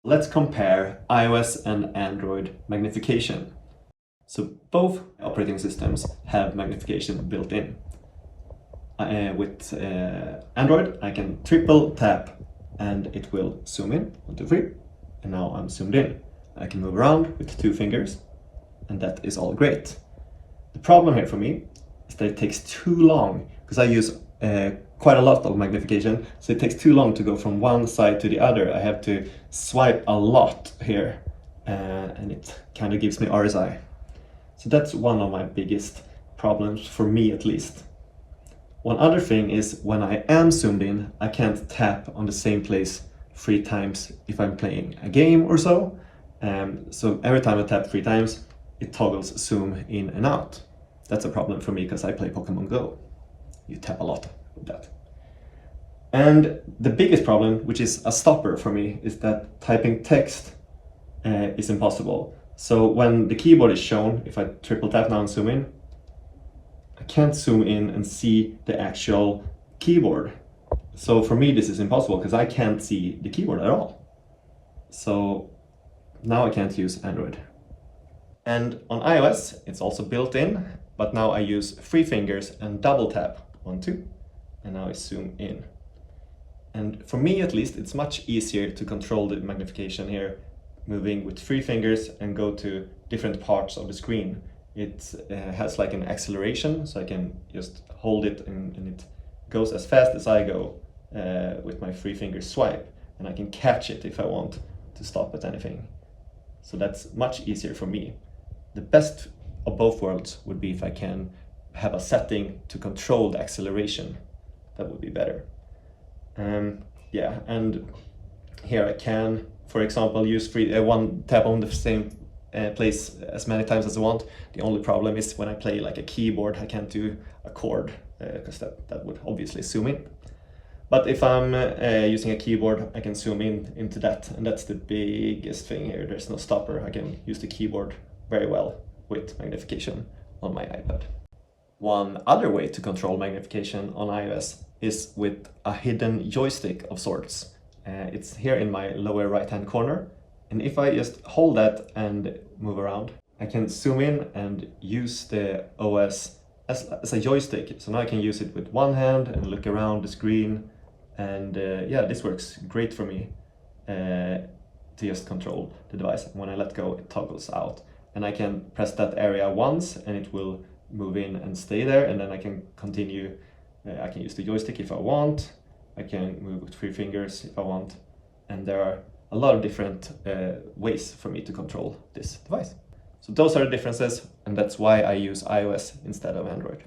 Let's compare iOS and Android magnification. So both operating systems have magnification built in. With Android, I can triple tap and it will zoom in, 1, 2, 3, and now I'm zoomed in. I can move around with 2 fingers, and that is all great. The problem here for me is that it takes too long, because I use quite a lot of magnification, so it takes too long to go from one side to the other. I have to swipe a lot here, and it kind of gives me RSI. So that's one of my biggest problems, for me at least. One other thing is when I am zoomed in, I can't tap on the same place 3 times if I'm playing a game or so. So every time I tap 3 times, it toggles zoom in and out. That's a problem for me because I play Pokemon Go. You tap a lot with that. And the biggest problem, which is a stopper for me, is that typing text is impossible. So when the keyboard is shown, if I triple tap now and zoom in, I can't zoom in and see the actual keyboard. So for me this is impossible because I can't see the keyboard at all. So now I can't use Android. And on iOS it's also built in, but now I use 3 fingers and double tap, 1, 2, and now I zoom in. And for me at least, it's much easier to control the magnification here, moving with 3 fingers and go to different parts of the screen. It has like an acceleration, so I can just hold it and it goes as fast as I go with my 3 finger swipe, and I can catch it if I want to stop at anything. So that's much easier for me. The best of both worlds would be if I can have a setting to control the acceleration. That would be better. Yeah, and here I can, for example, use one tap on the same place as many times as I want. The only problem is when I play like a keyboard, I can't do a chord because that would obviously zoom in. But if I'm using a keyboard, I can zoom in into that, and that's the biggest thing here. There's no stopper. I can use the keyboard very well with magnification on my iPad. One other way to control magnification on iOS is with a hidden joystick of sorts. It's here in my lower right hand corner, and if I just hold that and move around, I can zoom in and use the OS as a joystick. So now I can use it with one hand and look around the screen, and yeah, this works great for me to just control the device. When I let go, it toggles out, and I can press that area once and it will move in and stay there, and then I can continue. I can use the joystick if I want, I can move with 3 fingers if I want, and there are a lot of different ways for me to control this device. So those are the differences, and that's why I use iOS instead of Android.